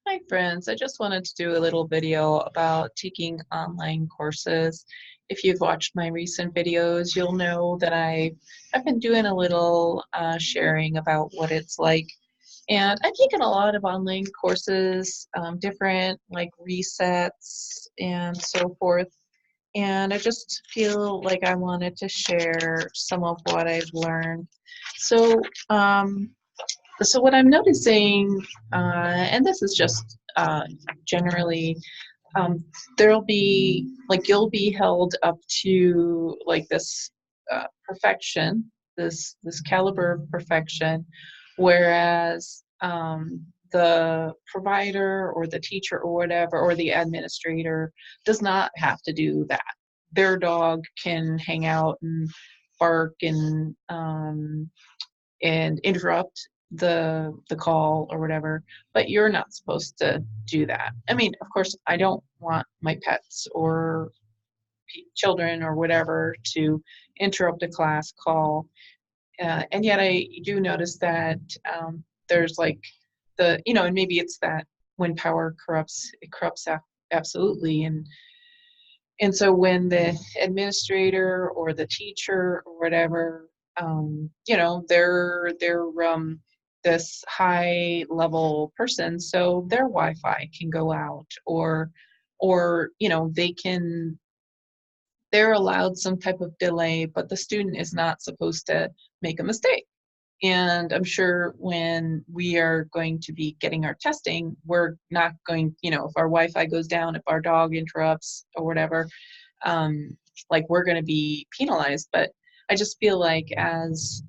Hi friends, I just wanted to do a little video about taking online courses. If you've watched my recent videos, you'll know that I've been doing a little sharing about what it's like. And I've taken a lot of online courses, different like resets and so forth. And I just feel like I wanted to share some of what I've learned. So, um, so what I'm noticing, and this is just generally, um, there'll be like you'll be held up to like this perfection, this caliber of perfection, whereas the provider or the teacher or whatever or the administrator does not have to do that. Their dog can hang out and bark and interrupt the call or whatever, but you're not supposed to do that. I mean, of course, I don't want my pets or children or whatever to interrupt a class call, and yet I do notice that there's like and maybe it's that when power corrupts, it corrupts absolutely, and so when the administrator or the teacher or whatever, they're this high level person, so their Wi-Fi can go out, or they're allowed some type of delay, but the student is not supposed to make a mistake. And I'm sure when we are going to be getting our testing, we're not going, if our Wi-Fi goes down, if our dog interrupts or whatever, like we're going to be penalized. But I just feel like as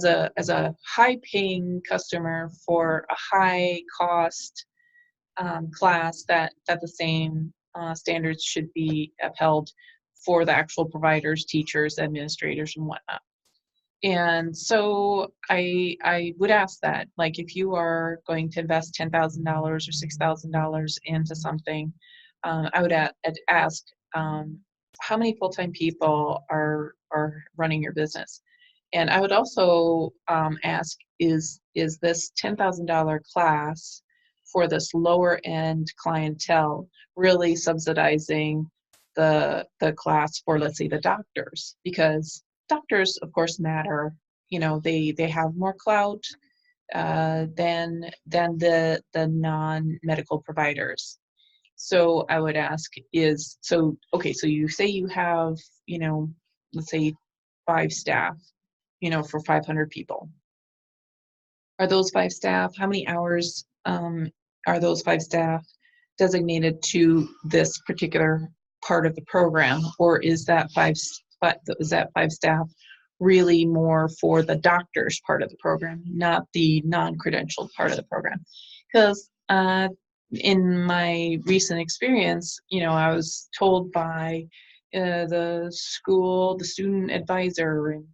a high paying customer for a high cost class, that the same standards should be upheld for the actual providers, teachers, administrators, and whatnot. And so I would ask that, like, if you are going to invest $10,000 or $6,000 into something, I would ask how many full-time people are running your business, and I would also ask, is this $10,000 class for this lower end clientele really subsidizing the class for, let's say, the doctors? Because doctors, of course, matter. They have more clout than the non-medical providers. So I would ask okay, so you say you have, let's say 5 staff, for 500 people. Are those 5 staff, how many hours are those 5 staff designated to this particular part of the program? Or is that 5 staff really more for the doctor's part of the program, not the non-credentialed part of the program? Because in my recent experience, I was told by the student advisor, and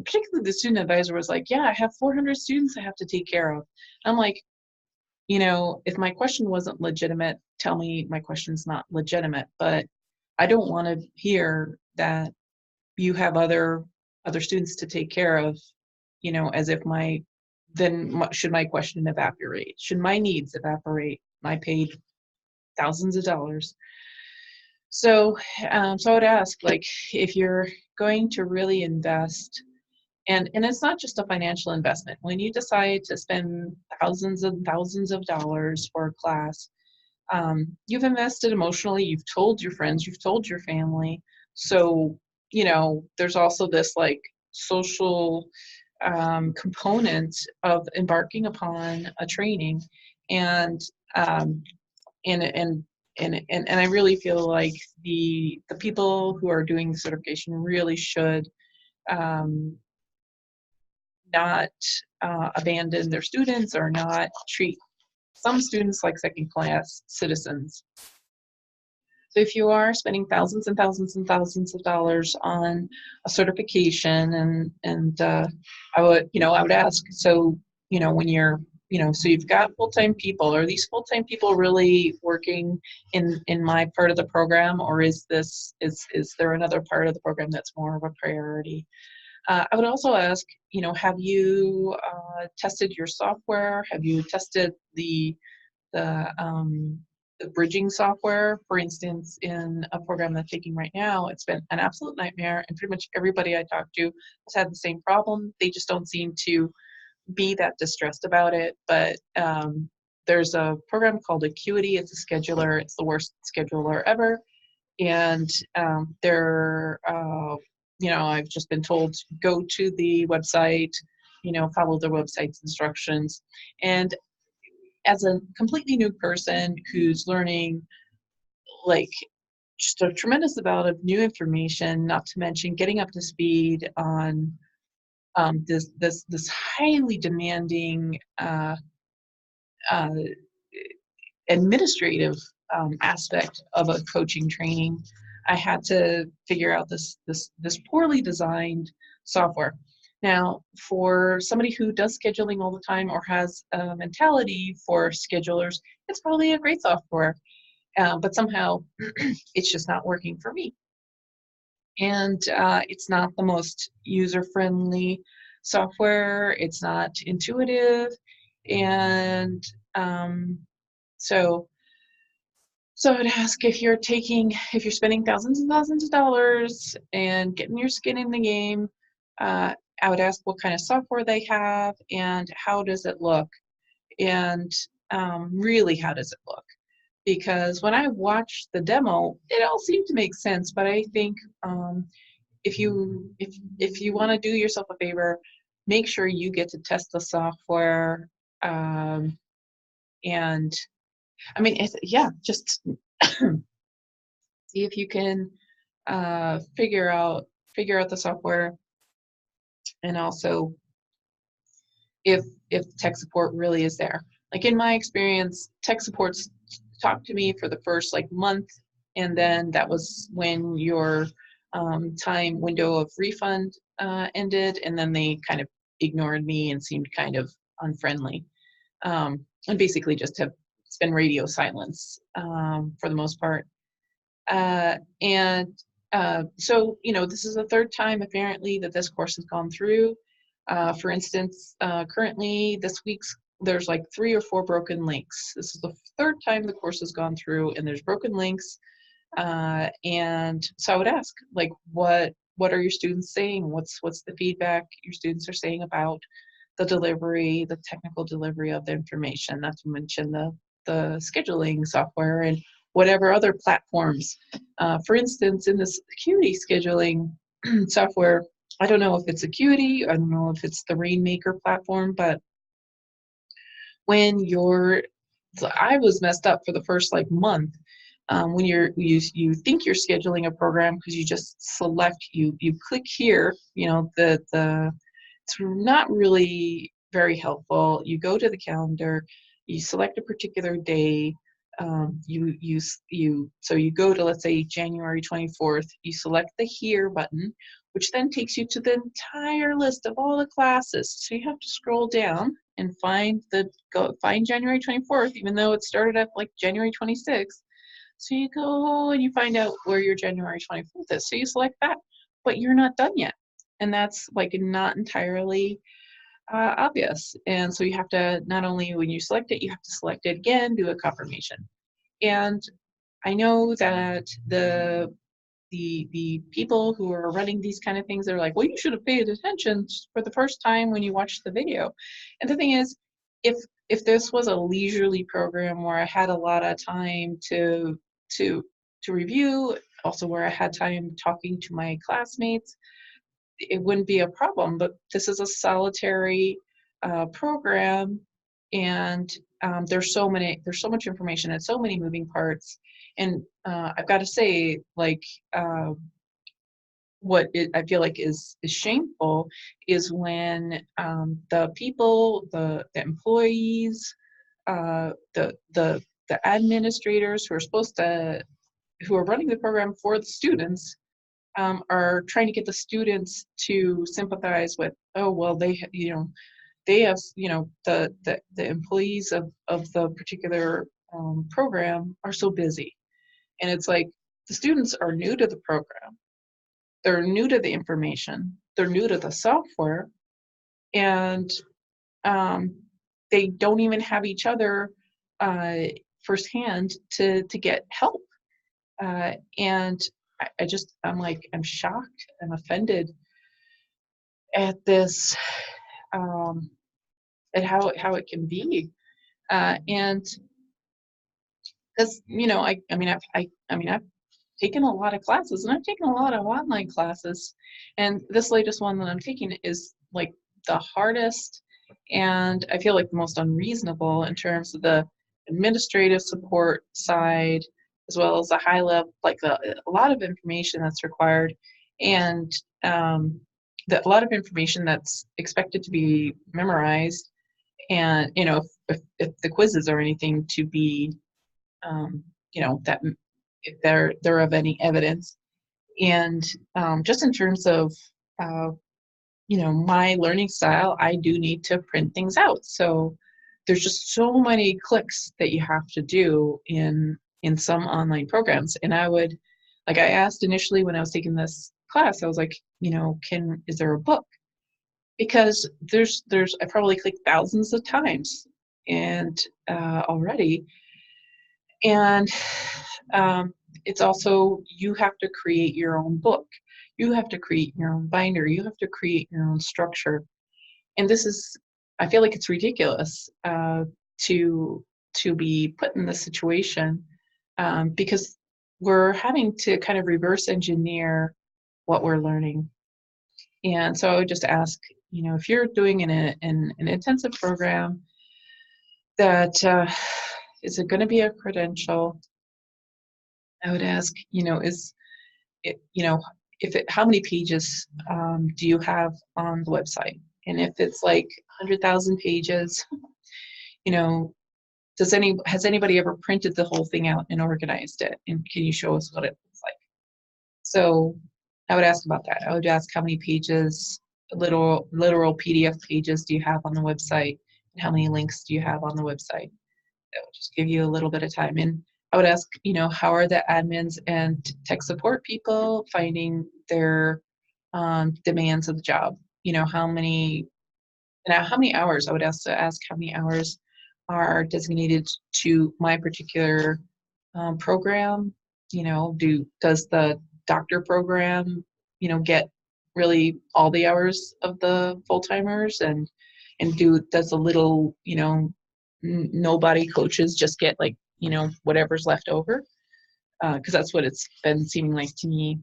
particularly the student advisor was like, yeah, I have 400 students I have to take care of. I'm like, if my question wasn't legitimate, tell me my question's not legitimate. But I don't want to hear that you have other students to take care of, as if should my question evaporate? Should my needs evaporate? I paid thousands of dollars. So I would ask, like, if you're going to really invest, and it's not just a financial investment. When you decide to spend thousands and thousands of dollars for a class, you've invested emotionally, you've told your friends, you've told your family. So, there's also this like social component of embarking upon a training. And um, and and I really feel like the people who are doing the certification really should um, not abandon their students, or not treat some students like second class citizens. So if you are spending thousands and thousands and thousands of dollars on a certification, and I would ask, so when you're so you've got full-time people, are these full-time people really working in my part of the program, or is there another part of the program that's more of a priority? I would also ask, have you tested your software? Have you tested the the bridging software. For instance, in a program that's taking right now, it's been an absolute nightmare, and pretty much everybody I talk to has had the same problem. They just don't seem to be that distressed about it. But there's a program called Acuity. It's a scheduler. It's the worst scheduler ever. And I've just been told, go to the website, follow the website's instructions. And as a completely new person who's learning, like, just a tremendous amount of new information, not to mention getting up to speed on this highly demanding uh, administrative aspect of a coaching training, I had to figure out this poorly designed software. Now, for somebody who does scheduling all the time or has a mentality for schedulers, it's probably a great software, but somehow it's just not working for me. And it's not the most user-friendly software. It's not intuitive, and so so I'd ask, if you're spending thousands and thousands of dollars and getting your skin in the game, I would ask what kind of software they have and how does it look, and really, how does it look? Because when I watched the demo, it all seemed to make sense. But I think if you want to do yourself a favor, make sure you get to test the software, and I mean, just see if you can figure out the software, and also if tech support really is there. Like, in my experience, tech support's talked to me for the first month, and then that was when your time window of refund ended, and then they kind of ignored me and seemed kind of unfriendly, and basically just have it's been radio silence for the most part. And so, this is the third time apparently that this course has gone through. For instance, currently this week's there's like 3 or 4 broken links. This is the third time the course has gone through, and there's broken links. And so I would ask, like, what are your students saying? What's the feedback your students are saying about the delivery, the technical delivery of the information? Not to mention the scheduling software and whatever other platforms. For instance, in this Acuity scheduling software, I don't know if it's Acuity, I don't know if it's the Rainmaker platform, but when I was messed up for the first month. When you think you're scheduling a program, because you just you click here, it's not really very helpful. You go to the calendar, you select a particular day, so you go to, let's say, January 24th, you select the here button, which then takes you to the entire list of all the classes. So you have to scroll down and find January 24th, even though it started up January 26th. So you go and you find out where your January 24th is. So you select that, but you're not done yet. And that's not entirely obvious. And so you have to, not only when you select it, you have to select it again, do a confirmation. And I know that the people who are running these kind of things, they're like, well, you should have paid attention for the first time when you watched the video. And the thing is, if this was a leisurely program where I had a lot of time to review, also where I had time talking to my classmates, it wouldn't be a problem. But this is a solitary program, and there's so much information and so many moving parts. And I've got to say, I feel like is shameful is when the people, the employees, the administrators who are running the program for the students, are trying to get the students to sympathize with, oh, well, they have, the employees of the particular program are so busy. And it's like, the students are new to the program. They're new to the information. They're new to the software. And they don't even have each other uh, firsthand to get help. And I'm like, I'm shocked, I'm offended at this, um, at how it can be. And because, I've taken a lot of classes, and I've taken a lot of online classes, and this latest one that I'm taking is like the hardest, and I feel like the most unreasonable in terms of the administrative support side, as well as the high level, like a lot of information that's required, and a lot of information that's expected to be memorized, and if the quizzes or anything to be, that if they're of any evidence. And just in terms of uh, my learning style, I do need to print things out. So there's just so many clicks that you have to do in some online programs. And I asked initially when I was taking this class, I was like, is there a book? Because I probably clicked thousands of times and already. And it's also, you have to create your own book. You have to create your own binder. You have to create your own structure. And I feel like it's ridiculous to be put in this situation, because we're having to kind of reverse engineer what we're learning. And so I would just ask, if you're doing an intensive program, that is it going to be a credential? I would ask, is it, how many pages do you have on the website? And if it's like 100,000 pages, you know, has anybody ever printed the whole thing out and organized it? And can you show us what it looks like? So I would ask about that. I would ask how many pages, literal PDF pages do you have on the website? And how many links do you have on the website? That would just give you a little bit of time. And I would ask, how are the admins and tech support people finding their demands of the job? How many hours? I would ask how many hours are designated to my particular program. Does the doctor program, get really all the hours of the full timers, and does a little, nobody coaches just get like, whatever's left over? Because that's what it's been seeming like to me.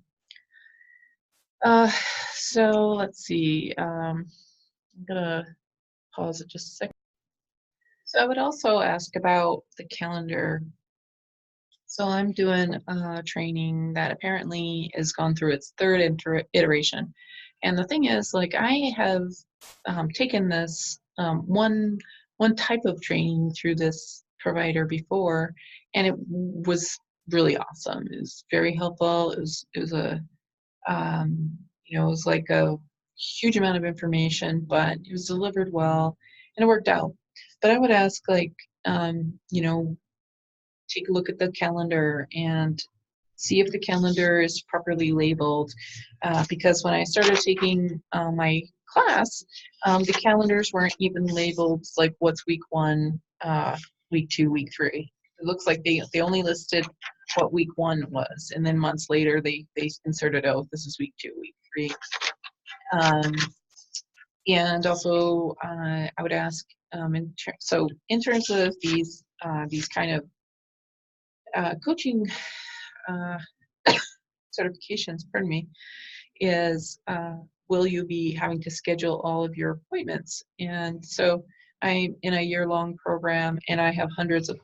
So let's see. I'm gonna pause it just a second. So I would also ask about the calendar. So I'm doing a training that apparently has gone through its third iteration. And the thing is, like, I have taken this one type of training through this provider before, and it was really awesome. It was very helpful. It was like a huge amount of information, but it was delivered well, and it worked out. But I would ask, like, take a look at the calendar and see if the calendar is properly labeled. Because when I started taking my class, the calendars weren't even labeled, like what's week 1, week 2, week 3. It looks like they only listed what week 1 was, and then months later they inserted, oh, this is week 2, week 3. And also, I would ask, in terms of these kind of coaching certifications, pardon me, is will you be having to schedule all of your appointments? And so I'm in a year-long program, and I have hundreds of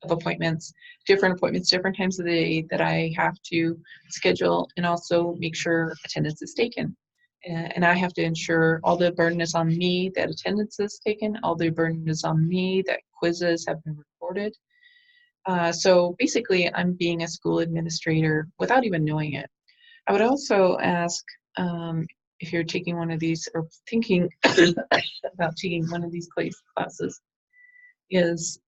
appointments, different times of the day that I have to schedule, and also make sure attendance is taken. And I have to ensure all the burden is on me that attendance is taken, all the burden is on me that quizzes have been recorded. So basically, I'm being a school administrator without even knowing it. I would also ask, if you're taking one of these or thinking about taking one of these classes, is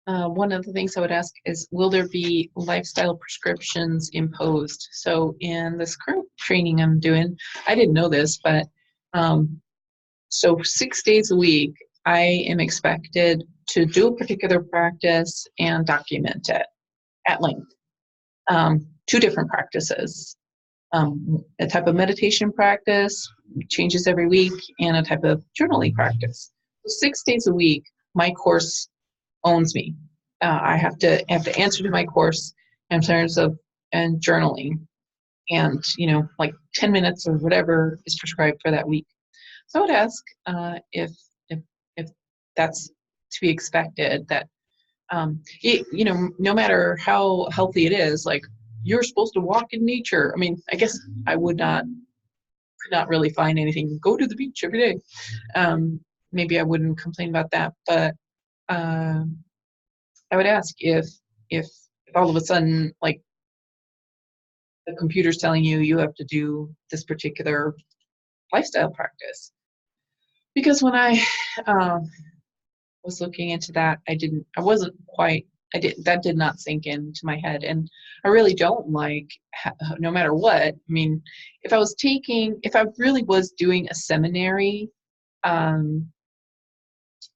one of the things I would ask is, will there be lifestyle prescriptions imposed? So in this current training I'm doing, I didn't know this, but so 6 days a week, I am expected to do a particular practice and document it at length. Two different practices. A type of meditation practice changes every week, and a type of journaling practice. So 6 days a week, my course owns me. I have to answer to my course in terms of and journaling, and like 10 minutes or whatever is prescribed for that week. So I would ask if if that's to be expected, that no matter how healthy it is, like you're supposed to walk in nature. I mean, I guess I could not really find anything. Go to the beach every day. Maybe I wouldn't complain about that, but um, I would ask if all of a sudden, like, the computer's telling you have to do this particular lifestyle practice. Because when I was looking into that, I wasn't quite, that did not sink into my head. And I really don't like, no matter what, I mean, if I really was doing a seminary,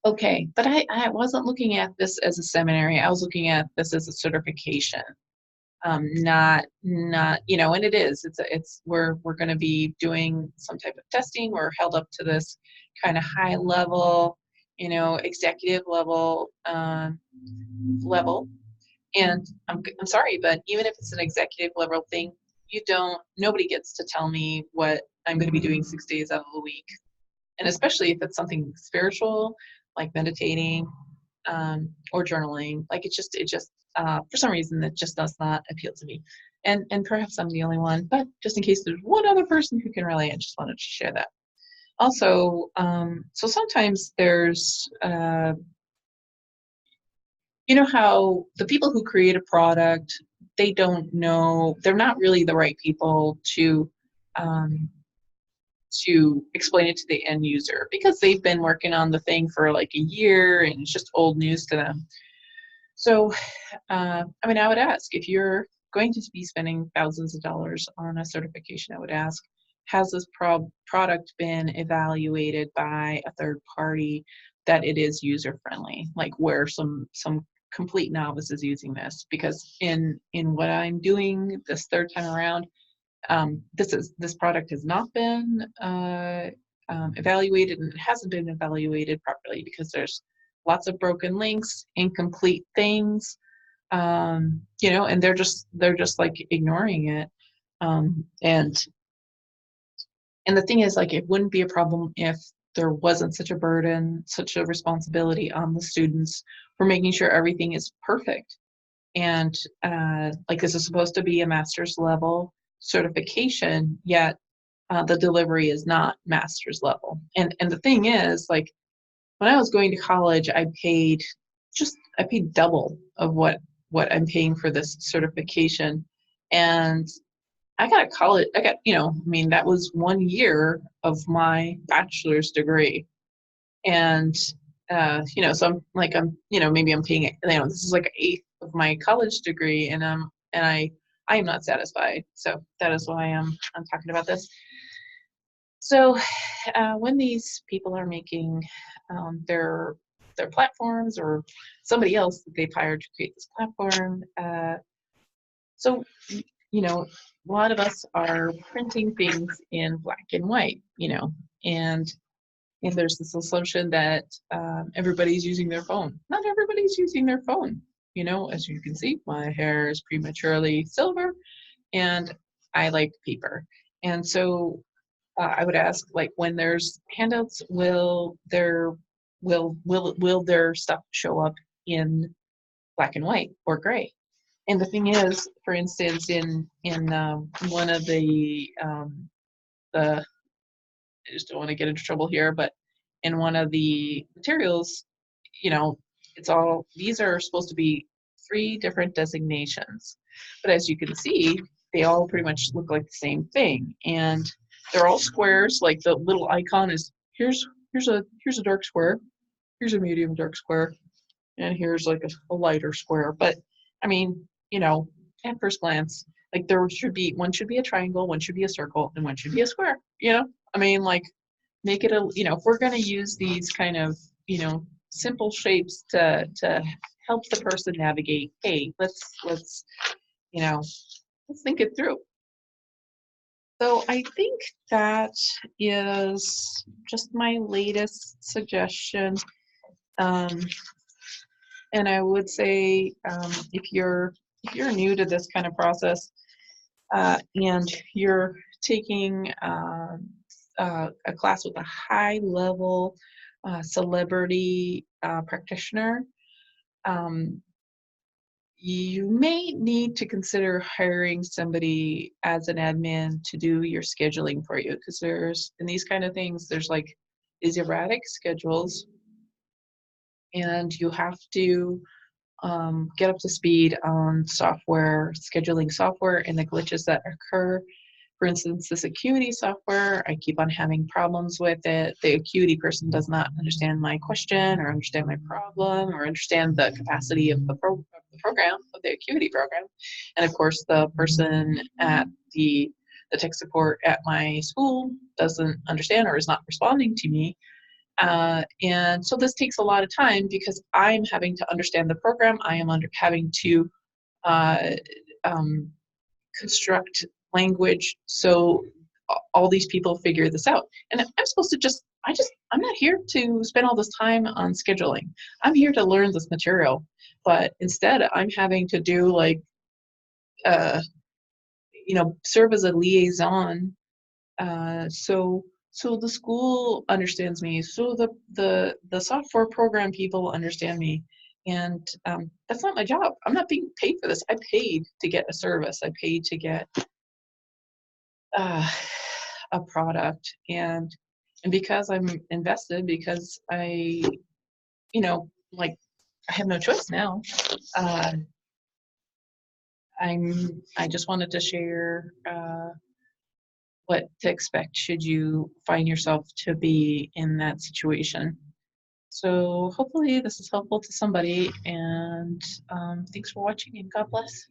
okay, but I wasn't looking at this as a seminary. I was looking at this as a certification. Not, and we're going to be doing some type of testing. We're held up to this kind of high level, executive level. And I'm sorry, but even if it's an executive level thing, nobody gets to tell me what I'm going to be doing 6 days out of the week. And especially if it's something spiritual, like meditating, or journaling, like it just for some reason it just does not appeal to me. And perhaps I'm the only one, but just in case there's one other person who can relate, I just wanted to share that. Also, so sometimes there's how the people who create a product, they're not really the right people to explain it to the end user, because they've been working on the thing for like a year and it's just old news to them. So, I would ask, if you're going to be spending thousands of dollars on a certification, I would ask, has this product been evaluated by a third party that it is user friendly, like where some complete novice is using this? Because in what I'm doing this third time around, this product has not been evaluated, and it hasn't been evaluated properly because there's lots of broken links, incomplete things, and they're just like ignoring it. And the thing is, like, it wouldn't be a problem if there wasn't such a burden, such a responsibility on the students for making sure everything is perfect. And like, this is supposed to be a master's level certification, yet the delivery is not master's level. And the thing is, like, when I was going to college, I paid double of what I'm paying for this certification. And that was 1 year of my bachelor's degree. And so maybe I'm paying, this is like an eighth of my college degree, and I am not satisfied. So that is why I'm talking about this. So when these people are making their platforms, or somebody else that they've hired to create this platform, so a lot of us are printing things in black and white, and there's this assumption that everybody's using their phone. Not everybody's using their phone. As you can see, my hair is prematurely silver, and I like paper. And so I would ask, like, when there's handouts, will their stuff show up in black and white or gray? And the thing is, for instance, in one of the I just don't want to get into trouble here, but in one of the materials, these are supposed to be 3 different designations. But as you can see, they all pretty much look like the same thing. And they're all squares. Like, the little icon is, here's a dark square, here's a medium dark square, and here's like a lighter square. But at first glance, like, one should be a triangle, one should be a circle, and one should be a square. Like, make it if we're going to use these kind of simple shapes to help the person navigate. Hey, you know, let's think it through. So I think that is just my latest suggestion. Um, and I would say if you're new to this kind of process, and you're taking a class with a high level celebrity practitioner, um, you may need to consider hiring somebody as an admin to do your scheduling for you, because there's in these kind of things there's like these erratic schedules, and you have to get up to speed on scheduling software, and the glitches that occur. For instance, this Acuity software, I keep on having problems with it. The Acuity person does not understand my question or understand my problem or understand the capacity of of the Acuity program. And of course, the person at the tech support at my school doesn't understand or is not responding to me. And so this takes a lot of time because I'm having to understand the program. I am having to uh, um, construct language so all these people figure this out. And I'm supposed to I'm not here to spend all this time on scheduling. I'm here to learn this material. But instead, I'm having to do uh, serve as a liaison. So the school understands me. So the software program people understand me. And that's not my job. I'm not being paid for this. I paid to get a service. I paid to get uh, a product, and because I'm invested, because you know, like I have no choice now. Uh, I just wanted to share what to expect should you find yourself to be in that situation. So hopefully this is helpful to somebody, and thanks for watching, and God bless.